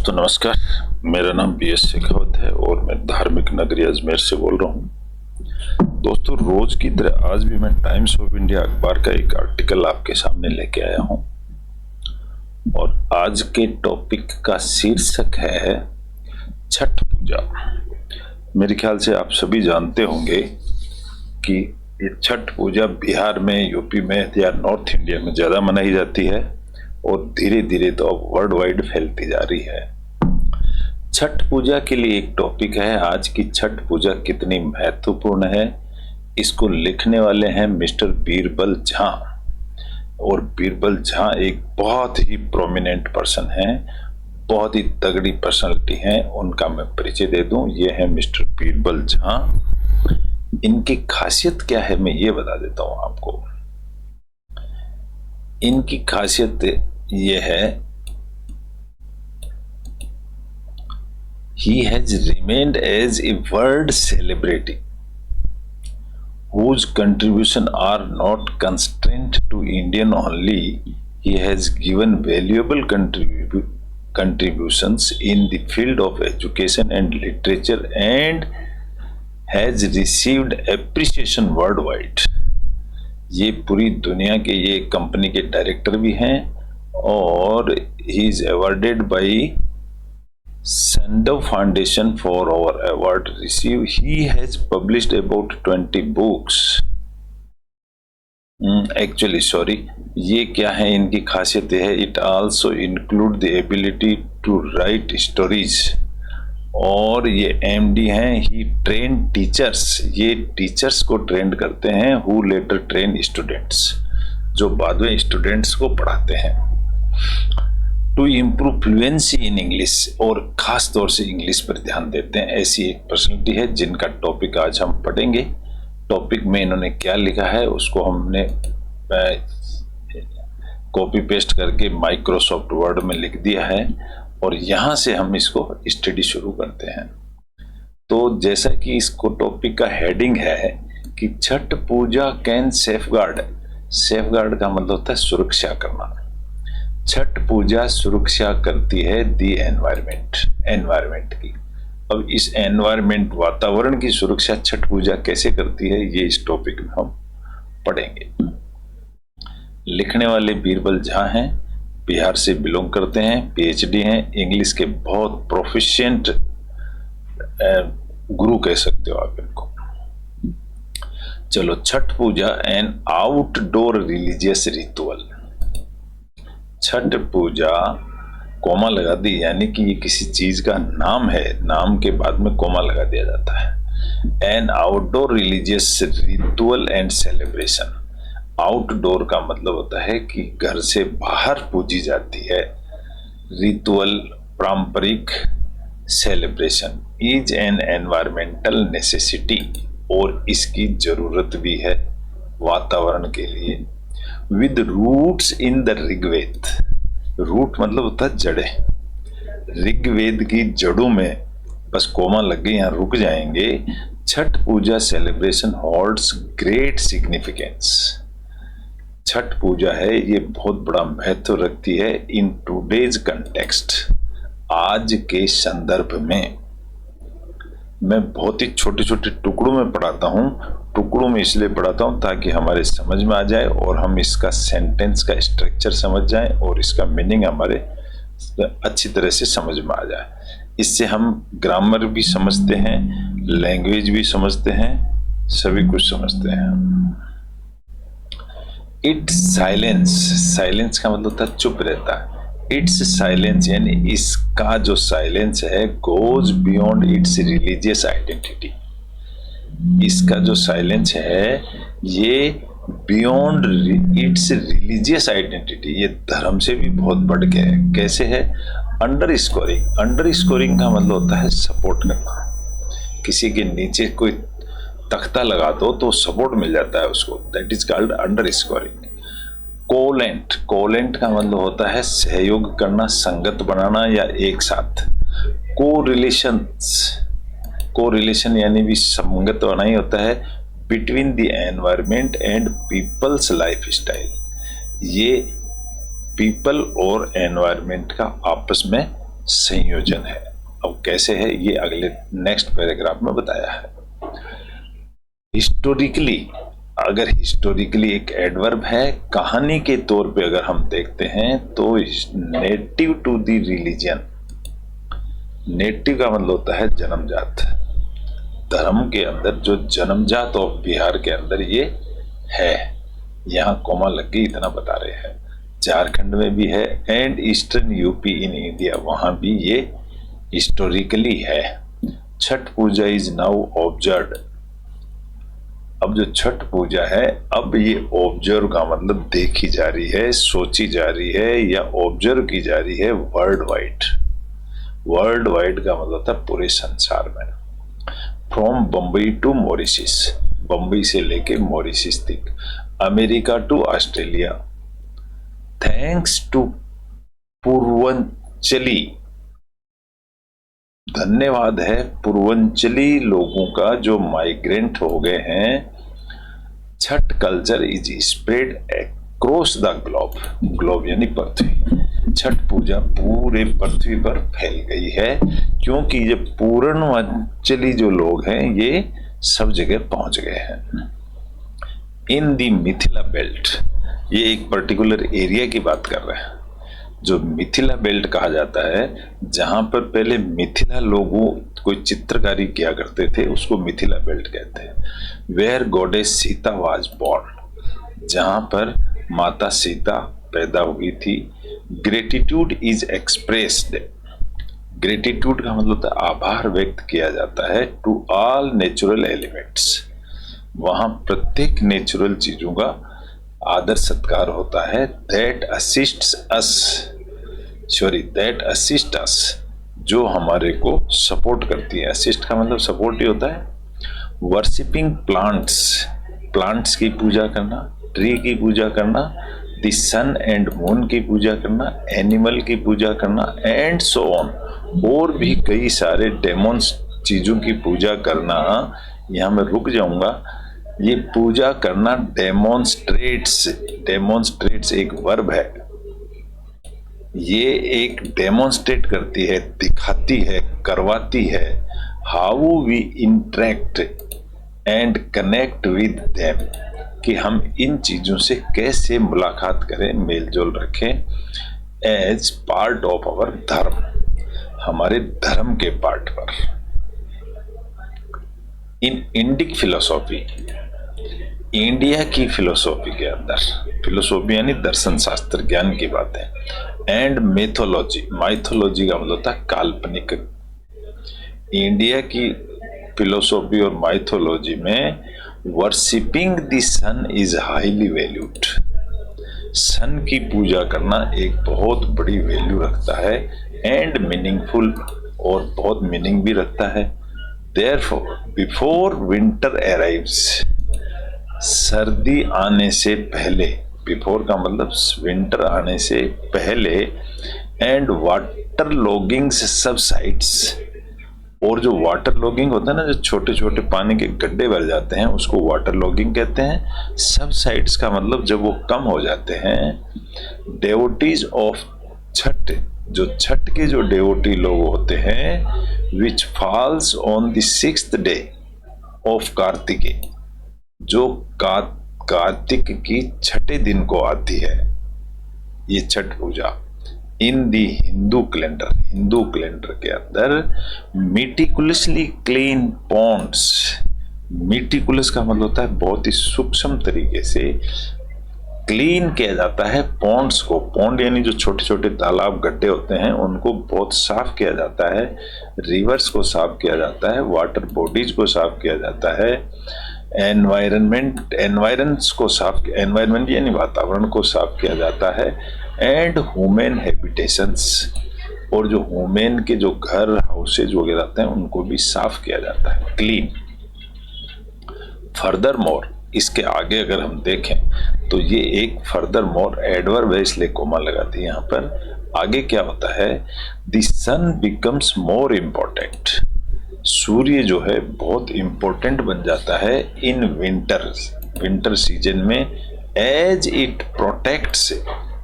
दोस्तों नमस्कार। मेरा नाम BS शेखावत है और मैं धार्मिक नगरी अजमेर से बोल रहा हूँ। दोस्तों रोज की तरह आज भी मैं टाइम्स ऑफ इंडिया अखबार का एक आर्टिकल आपके सामने लेके आया हूँ और आज के टॉपिक का शीर्षक है छठ पूजा। मेरे ख्याल से आप सभी जानते होंगे कि ये छठ पूजा बिहार में, यूपी में या नॉर्थ इंडिया में ज़्यादा मनाई जाती है और धीरे धीरे तो अब वर्ल्ड वाइड फैलती जा रही है। छठ पूजा के लिए एक टॉपिक है आज की छठ पूजा कितनी महत्वपूर्ण है। इसको लिखने वाले हैं मिस्टर बीरबल झा और बीरबल झा एक बहुत ही प्रोमिनेंट पर्सन है, बहुत ही तगड़ी पर्सनालिटी है। उनका मैं परिचय दे दूं, ये है मिस्टर बीरबल झा। इनकी खासियत क्या है मैं ये बता देता हूं आपको। इनकी खासियत ये है, he has remained as a world celebrity whose contribution are not constrained to Indian only. He has given valuable contributions in the field of education and literature and has received appreciation worldwide. ये पूरी दुनिया के ये company के director भी हैं और he is awarded by Sandow Foundation for our award received. He has published about 20 books. Actually, sorry, ये क्या है इनकी खासियत है, it also include the ability to write stories. और ये MD हैं, he train teachers. ये टीचर्स को ट्रेन करते हैं who later train students, जो बाद में स्टूडेंट्स को पढ़ाते हैं। To improve fluency in English, और खास तौर से इंग्लिश पर ध्यान देते हैं। ऐसी एक पर्सनैलिटी है जिनका टॉपिक आज हम पढ़ेंगे। टॉपिक में इन्होंने क्या लिखा है उसको हमने कॉपी पेस्ट करके माइक्रोसॉफ्ट वर्ड में लिख दिया है और यहाँ से हम इसको स्टडी शुरू करते हैं। तो जैसा कि इसको टॉपिक का हेडिंग है कि छठ पूजा कैन सेफगार्ड। सेफगार्ड का मतलब होता है सुरक्षा करना। छठ पूजा सुरक्षा करती है दी एनवायरमेंट की। अब इस एनवायरमेंट वातावरण की सुरक्षा छठ पूजा कैसे करती है ये इस टॉपिक में हम पढ़ेंगे। लिखने वाले बीरबल झा हैं, बिहार से बिलोंग करते हैं, PhD हैं, इंग्लिश के बहुत प्रोफिशिएंट गुरु कह सकते हो आप इनको। चलो, Chhath Puja an outdoor religious ritual. Chhath Puja comma लगा दी, यानी कि ये किसी चीज का नाम है, नाम के बाद में कोमा लगा दिया जाता है। N outdoor religious ritual and celebration. Outdoor का मतलब होता है कि घर से बाहर पूजी जाती है। रिचुअल पारंपरिक, celebration is an environmental necessity, और इसकी जरूरत भी है वातावरण के लिए। With roots in the Rigveda. Root मतलब होता है जड़ें। ऋग्वेद की जड़ों में बस कोमा लग गई, यहाँ रुक जाएंगे। Chhath Puja celebration holds great significance. Chhath Puja है ये बहुत बड़ा महत्व रखती है इन टूडेज कंटेक्स्ट, आज के संदर्भ में। मैं बहुत ही छोटे छोटे टुकड़ों में पढ़ाता हूँ। टुकड़ों में इसलिए पढ़ाता हूँ ताकि हमारे समझ में आ जाए और हम इसका सेंटेंस का स्ट्रक्चर समझ जाएं और इसका मीनिंग हमारे अच्छी तरह से समझ में आ जाए। इससे हम ग्रामर भी समझते हैं, लैंग्वेज भी समझते हैं, सभी कुछ समझते हैं। It's silence. साइलेंस का मतलब होता है चुप रहता है। इट्स साइलेंस यानी इसका जो साइलेंस है goes beyond it's religious identity. इसका जो साइलेंस है ये बियॉन्ड इट्स रिलीजियस आइडेंटिटी, ये धर्म से भी बहुत बढ़ के है। कैसे है? Under scoring. अंडर स्कोरिंग का मतलब होता है सपोर्ट करना। किसी के नीचे कोई तख्ता लगा दो तो सपोर्ट मिल जाता है उसको, that is called under scoring. कोलेंट। कोलेंट का मतलब होता है सहयोग करना, संगत बनाना या एक साथ। कोरिलेशन यानी भी संगत बना ही होता है between the environment and people's life style. ये पीपल और एनवायरमेंट का आपस में संयोजन है। अब कैसे है ये अगले नेक्स्ट पैराग्राफ में बताया है। हिस्टोरिकली, अगर हिस्टोरिकली एक एडवर्ब है, कहानी के तौर पे अगर हम देखते हैं तो native to the religion, native का मतलब होता है जन्मजात, धर्म के अंदर जो जन्मजात ऑफ बिहार के अंदर ये है, यहाँ कोमा लग गई इतना बता रहे हैं। झारखंड में भी है and eastern UP in India, वहां भी ये हिस्टोरिकली है। Chhath Puja is now observed, अब जो छठ पूजा है अब ये ऑब्जर्व का मतलब देखी जा रही है, सोची जा रही है या ऑब्जर्व की जा रही है वर्ल्ड वाइड। वर्ल्ड वाइड का मतलब होता है पूरे संसार में। From Bombay to Mauritius, Bombay से लेके मॉरिशस तक, America to Australia, thanks to Purvanchali, धन्यवाद है पूर्वांचली लोगों का जो माइग्रेंट हो गए हैं। Chhath culture is spread across the globe, globe यानी पृथ्वी। छठ पूजा पूरे पृथ्वी पर फैल गई है क्योंकि ये पूर्वांचली जो लोग हैं ये सब जगह पहुंच गए हैं। इन दी मिथिला बेल्ट, ये एक पर्टिकुलर एरिया की बात कर रहे हैं जो मिथिला बेल्ट कहा जाता है, जहां पर पहले मिथिला लोगों कोई चित्रकारी किया करते थे, उसको मिथिला बेल्ट कहते हैं। Where goddess Sita was born, जहां पर माता सीता पैदा हुई थी। ग्रेटिट्यूड इज एक्सप्रेस्ड, ग्रेटिट्यूड का मतलब होता है आभार व्यक्त किया जाता है। टू ऑल नेचुरल एलिमेंट्स, वहां प्रत्येक नेचुरल चीजों का आदर सत्कार होता है। That assists us, that assist us, जो हमारे को सपोर्ट करती है। असिस्ट का मतलब सपोर्ट ही होता है। वर्शिपिंग प्लांट्स, प्लांट्स की पूजा करना, ट्री की पूजा करना, द सन एंड मून की पूजा करना, एनिमल की पूजा करना एंड सो ऑन, और भी कई सारे डेमोन्स चीजों की पूजा करना। यहाँ मैं रुक जाऊंगा। ये पूजा करना डेमोन्स्ट्रेट्स, डेमोन्स्ट्रेट्स एक वर्ब है, ये एक डेमोन्स्ट्रेट करती है, दिखाती है, करवाती है। How we interact and connect with them, कि हम इन चीजों से कैसे मुलाकात करें, मेल जोल रखें। एज पार्ट ऑफ आवर धर्म, हमारे धर्म के पार्ट पर। इन इंडिक फिलोसॉफी, इंडिया की फिलोसॉफी के अंदर, फिलोसॉफी यानी दर्शन शास्त्र ज्ञान की बात है। एंड मैथोलॉजी, माइथोलॉजी का मतलब होता है काल्पनिक। इंडिया की फिलोसॉफी और माइथोलॉजी में worshipping the sun is highly valued, sun की पूजा करना एक बहुत बड़ी वैल्यू रखता है। एंड मीनिंगफुल, और बहुत मीनिंग भी रखता है। देयरफॉर बिफोर विंटर अराइव्स, सर्दी आने से पहले, बिफोर का मतलब विंटर आने से पहले। एंड वाटर लॉगिंग सबसाइड्स, और जो वाटर लॉगिंग होता है ना, जो छोटे छोटे पानी के गड्ढे भर जाते हैं उसको वाटर लॉगिंग कहते हैं। सबसाइड्स का मतलब जब वो कम हो जाते हैं। डेवोटीज ऑफ छठ, जो छठ के जो डेवोटी लोग होते हैं, which falls on the 6th day of Kartik, जो कार्तिक की छठे दिन को आती है ये Chhath Puja. In the Hindu calendar, Hindu calendar के अंदर मेटिकुलसली क्लीन पॉन्ड्स, मेटिकुलस का मतलब होता है बहुत ही सूक्ष्म तरीके से क्लीन किया जाता है पॉन्ड्स को। पॉन्ड यानी जो छोटे छोटे तालाब गड्ढे होते हैं उनको बहुत साफ किया जाता है। रिवर्स को साफ किया जाता है, वाटर बॉडीज को साफ किया जाता है। एनवायरमेंट को साफ, एनवायरमेंट यानी वातावरण को साफ किया जाता है। एंड ह्यूमन हैबिटेशंस, और जो ह्यूमन के जो घर हाउसेज वगैरह रहते हैं उनको भी साफ किया जाता है, क्लीन। फर्दर मोर, इसके आगे अगर हम देखें तो ये एक फर्दर मोर एडवर्ब है, इसलिए कोमा लगाती है यहाँ पर। आगे क्या होता है, the sun becomes more important, सूर्य जो है बहुत इम्पोर्टेंट बन जाता है इन विंटर, विंटर सीजन में। एज इट प्रोटेक्ट्स,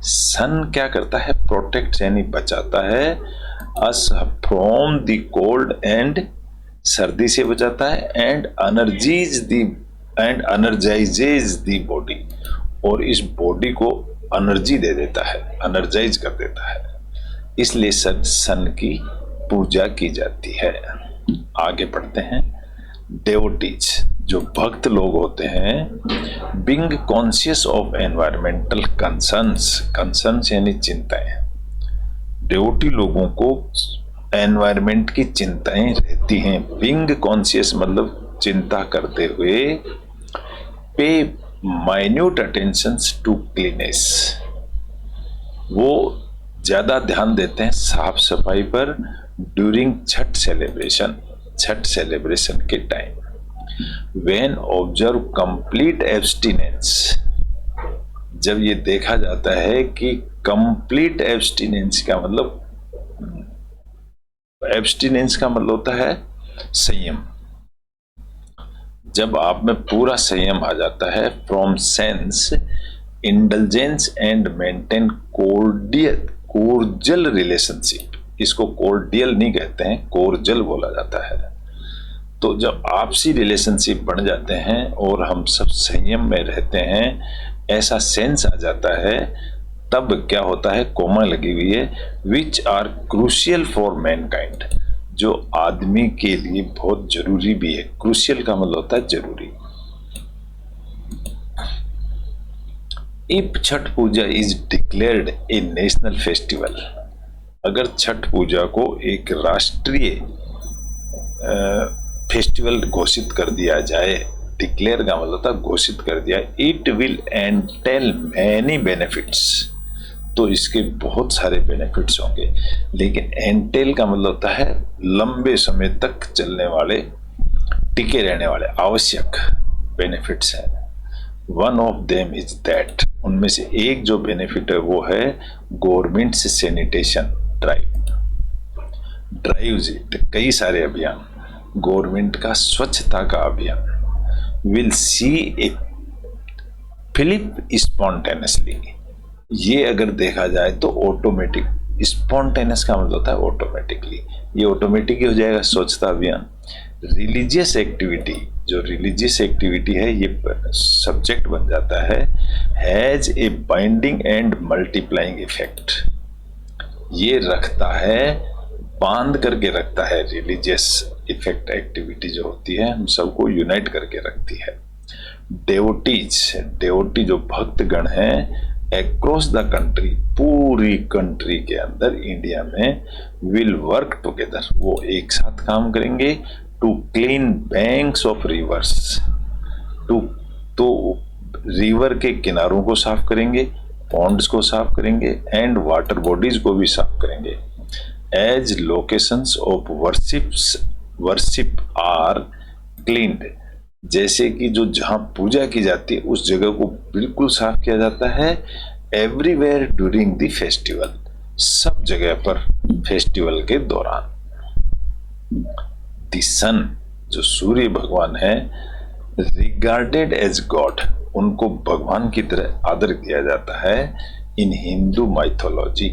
सन क्या करता है, प्रोटेक्ट यानी बचाता है, us from the cold and सर्दी से बचाता है, एंड एनर्जाइजेज द बॉडी, और इस बॉडी को एनर्जी दे देता है, एनर्जाइज कर देता है, इसलिए सन की पूजा की जाती है। आगे बढ़ते हैं। डेवोटीज जो भक्त लोग होते हैं, being conscious of environmental concerns यानी चिंताएं, डेवोटी लोगों को एनवायरमेंट की चिंताएं रहती हैं। बीइंग कॉन्शियस मतलब चिंता करते हुए, पे माइन्यूट अटेंशन टू क्लीनेस, वो ज्यादा ध्यान देते हैं साफ सफाई पर ड्यूरिंग छठ सेलिब्रेशन के time. When observe complete abstinence, जब ये देखा जाता है कि कंप्लीट एब्स्टिनेंस का मतलब होता है संयम, जब आप में पूरा संयम आ जाता है, from sense indulgence and maintain cordial relationship, इसको कोर्डियल नहीं कहते हैं, कोर्डियल बोला जाता है। तो जब आपसी रिलेशनशिप बन जाते हैं और हम सब संयम में रहते हैं, ऐसा सेंस आ जाता है, तब क्या होता है, कोमा लगी हुई है, which are crucial for mankind, जो आदमी के लिए बहुत जरूरी भी है। क्रूशियल का मतलब होता है जरूरी। If Chhath Puja is declared a national festival, अगर छठ पूजा को एक राष्ट्रीय फेस्टिवल घोषित कर दिया जाए, डिक्लेयर का मतलब था घोषित कर दिया, it will entail many benefits, तो इसके बहुत सारे बेनिफिट्स होंगे। लेकिन एंटेल का मतलब होता है लंबे समय तक चलने वाले, टिके रहने वाले आवश्यक बेनिफिट्स हैं। One of them is that, उनमें से एक जो बेनिफिट है वो है गवर्नमेंट से सैनिटेशन ड्राइव्स इट, कई सारे अभियान, गवर्नमेंट का स्वच्छता का अभियान, will see a fillip spontaneously, ये अगर देखा जाए तो ऑटोमेटिक, स्पॉन्टेनियस का मतलब होता है ऑटोमेटिकली, ये ऑटोमेटिक ही हो जाएगा स्वच्छता अभियान। रिलीजियस एक्टिविटी, जो रिलीजियस एक्टिविटी है ये सब्जेक्ट बन जाता है, has a binding and multiplying effect, ये रखता है, बांध करके रखता है, रिलीजियस इफेक्ट एक्टिविटी जो होती है हम सबको यूनाइट करके रखती है। डेवोटी जो भक्तगण हैं अक्रॉस द कंट्री, पूरी कंट्री के अंदर इंडिया में, विल वर्क टुगेदर, वो एक साथ काम करेंगे, to clean banks of rivers, तो रिवर के किनारों को साफ करेंगे, पॉन्ड्स को साफ करेंगे, एंड वाटर बॉडीज को भी साफ करेंगे। As locations of worship are cleaned, जैसे कि जो जहां पूजा की जाती है उस जगह को बिल्कुल साफ किया जाता है। एवरीवेयर ड्यूरिंग द फेस्टिवल, सब जगह पर फेस्टिवल के दौरान। द सन, जो सूर्य भगवान है, रिगार्डेड एज गॉड, उनको भगवान की तरह आदर किया जाता है इन हिंदू माइथोलॉजी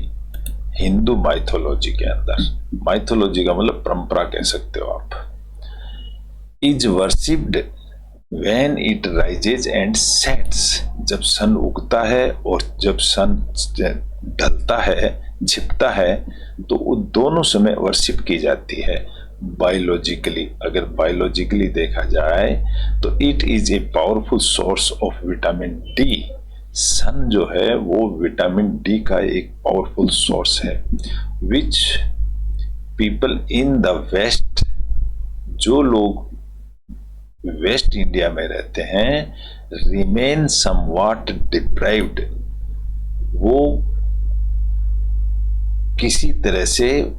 के अंदर। माइथोलॉजी का मतलब परंपरा कह सकते हो आप। Is worshipped when it rises and sets, जब सन उगता है और जब सन ढलता है, छिपता है, तो वो दोनों समय वर्शिप की जाती है। बायोलॉजिकली, अगर बायोलॉजिकली देखा जाए तो it is a powerful source of vitamin D, sun जो है वो विटामिन डी का एक पावरफुल सोर्स है। Which people in the west, जो लोग वेस्ट इंडिया में रहते हैं, रिमेन समवॉट डिप्राइव्ड, वो किसी तरह से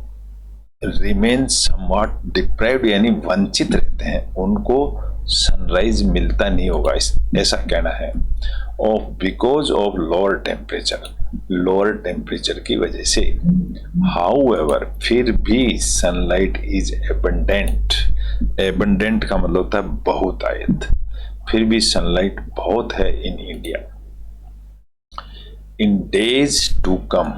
रिमेन समवॉट डिप्राइव्ड यानी वंचित रहते हैं, उनको सनराइज मिलता नहीं होगा, ऐसा कहना है। Of because of lower temperature की वजह से। हाउएवर, फिर भी सनलाइट इज एबंडेंट का मतलब होता है बहुतायत, फिर भी सनलाइट बहुत है in India. In days to come,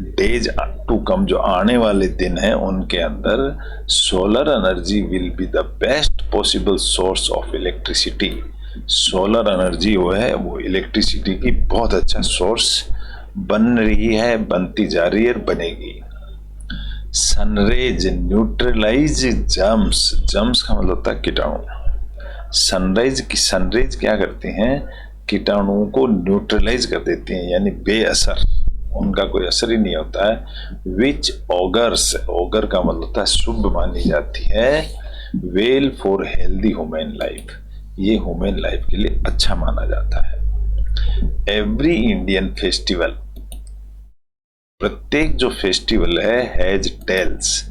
days to come, जो आने वाले दिन हैं उनके अंदर solar energy will be the best possible source of electricity. Solar energy वो इलेक्ट्रिसिटी की बहुत अच्छा सोर्स बन रही है, बनती जा रही है, बनेगी। सनरेज न्यूट्रलाइज जर्म्स, जर्म्स का मतलब होता है कीटाणु। सनरेज क्या करते हैं, कीटाणुओं को न्यूट्रलाइज कर देती हैं, यानी बेअसर, उनका कोई असर ही नहीं होता है। विच ऑगर्स, ऑगर का मतलब होता है शुभ मानी जाती है। Well for healthy human life, ये ह्यूमन लाइफ के लिए अच्छा माना जाता है। एवरी इंडियन फेस्टिवल, प्रत्येक जो फेस्टिवल हैज टेल्स,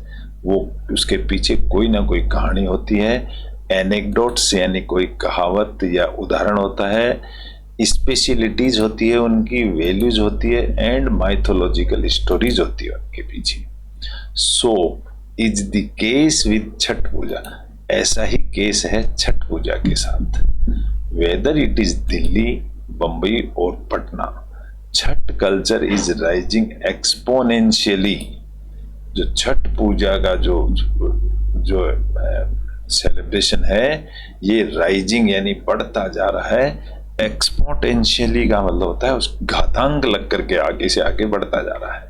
वो उसके पीछे कोई ना कोई कहानी होती है। एनेक्डोट्स यानी कोई कहावत या उदाहरण होता है। स्पेशलिटीज होती है उनकी, वैल्यूज होती है, एंड माइथोलॉजिकल स्टोरीज होती है उनके पीछे। So is the case with Chhath Puja, ऐसा ही केस है छठ पूजा के साथ। Whether it is Delhi, Bambai और Patna, Chhath culture is rising exponentially. जो छठ पूजा का जो सेलिब्रेशन है, ये राइजिंग यानी बढ़ता जा रहा है। एक्सपोनेंशियली का मतलब होता है उस घातांक लग करके आगे से आगे बढ़ता जा रहा है।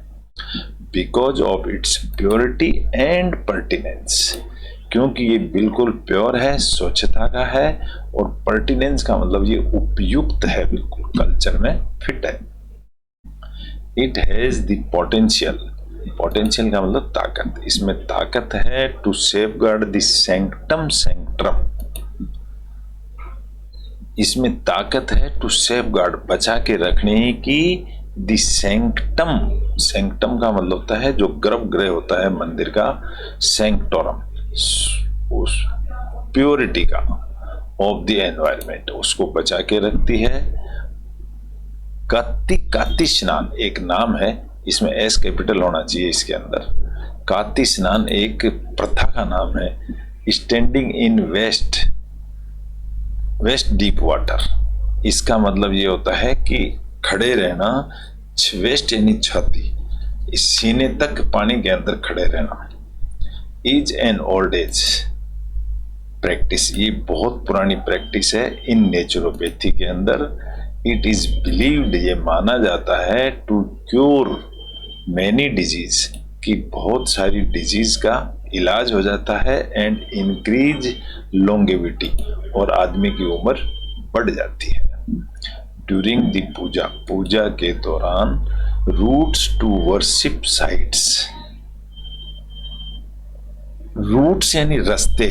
Because of its purity and pertinence, क्योंकि ये बिल्कुल प्योर है, स्वच्छता का है, और पर्टिनेंस का मतलब ये उपयुक्त है, बिल्कुल कल्चर में फिट है। It has the potential, potential का मतलब ताकत, इसमें ताकत है टू सेफगार्ड द सैंक्टम सैंक्टरम, इसमें ताकत है टू सेफगार्ड, बचा के रखने की, द सैंक्टम, सैंक्टम का मतलब होता है जो गर्भगृह होता है मंदिर का, सैंक्टोरम, उस प्योरिटी का, ऑफ द एनवायरमेंट, उसको बचा के रखती है। कात्ति स्नान एक नाम है, इसमें एस कैपिटल होना चाहिए इसके अंदर। कात्ति स्नान एक प्रथा का नाम है। Standing in waist deep water, इसका मतलब ये होता है कि खड़े रहना, वेस्ट यानी छाती, इस सीने तक पानी के अंदर खड़े रहना। Is an old age practice, ये बहुत पुरानी प्रैक्टिस है इन नेचुरोपैथी के अंदर। इट इज बिलीव्ड, ये माना जाता है, टू क्योर मैनी डिजीज, कि बहुत सारी डिजीज का इलाज हो जाता है, एंड इंक्रीज लॉन्गेविटी, और आदमी की उम्र बढ़ जाती है। ड्यूरिंग द पूजा, पूजा के दौरान, routes to worship sites, routes यानी रास्ते,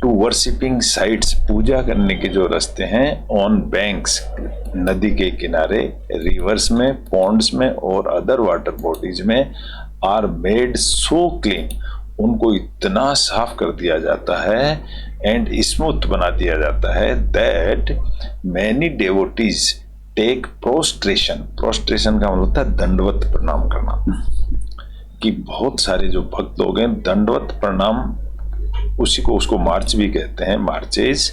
टू वर्शिपिंग साइट्स, पूजा करने के जो रास्ते हैं, ऑन बैंक्स, नदी के किनारे, रिवर्स में, पॉन्ड्स में और अदर वाटर बॉडीज में, आर मेड सो क्लीन, उनको इतना साफ कर दिया जाता है, एंड स्मूथ बना दिया जाता है, that many devotees take prostration, prostration का मतलब होता है दंडवत प्रणाम करना, कि बहुत सारे जो भक्त लोग हैं दंडवत प्रणाम, उसी को उसको मार्च भी कहते हैं, marches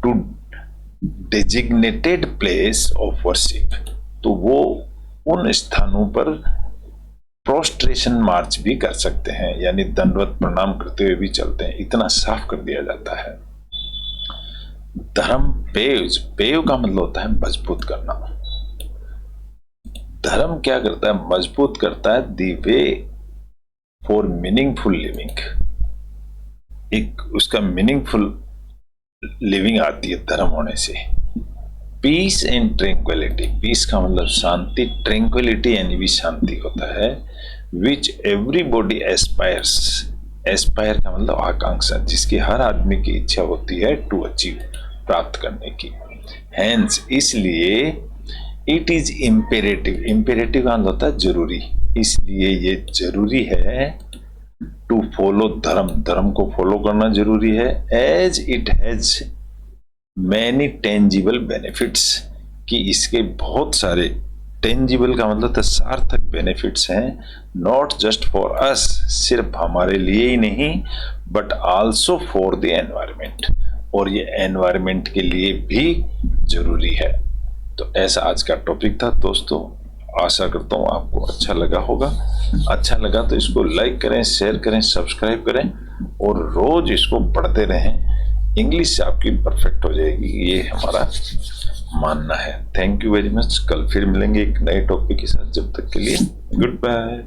to designated place of worship, तो वो उन स्थानों पर प्रोस्ट्रेशन मार्च भी कर सकते हैं, यानी दंडवत प्रणाम करते हुए भी चलते हैं, इतना साफ कर दिया जाता है। धर्म पेव्स, पेव का मतलब होता है मजबूत करना। धर्म क्या करता है, मजबूत करता है दी वे फॉर मीनिंगफुल लिविंग, एक उसका मीनिंगफुल लिविंग आती है धर्म होने से। पीस एंड ट्रैंक्विलिटी, पीस का मतलब शांति, ट्रैंक्विलिटी यानी भी शांति होता है। विच एवरीबॉडी एस्पायर्स, एस्पायर का मतलब आकांक्षा, जिसकी हर आदमी की इच्छा होती है टू अचीव, प्राप्त करने की। हैंस, इसलिए इट इज इम्पेरेटिव, इम्पेरेटिव का मतलब होता है जरूरी, इसलिए ये जरूरी है टू फॉलो धर्म, धर्म को फॉलो करना जरूरी है। As it has many tangible benefits, कि इसके बहुत सारे, टेंजिबल का मतलब सार्थक बेनिफिट्स हैं, नॉट जस्ट फॉर अस, सिर्फ हमारे लिए ही नहीं, but also for the environment, और ये एनवायरमेंट के लिए भी जरूरी है। तो ऐसा आज का टॉपिक था दोस्तों। आशा करता हूँ आपको अच्छा लगा होगा। अच्छा लगा तो इसको लाइक करें, शेयर करें, सब्सक्राइब करें और रोज इसको पढ़ते रहें। इंग्लिश आपकी परफेक्ट हो जाएगी, ये हमारा मानना है। Thank you very much. कल फिर मिलेंगे एक नए टॉपिक के साथ। जब तक के लिए गुड बाय।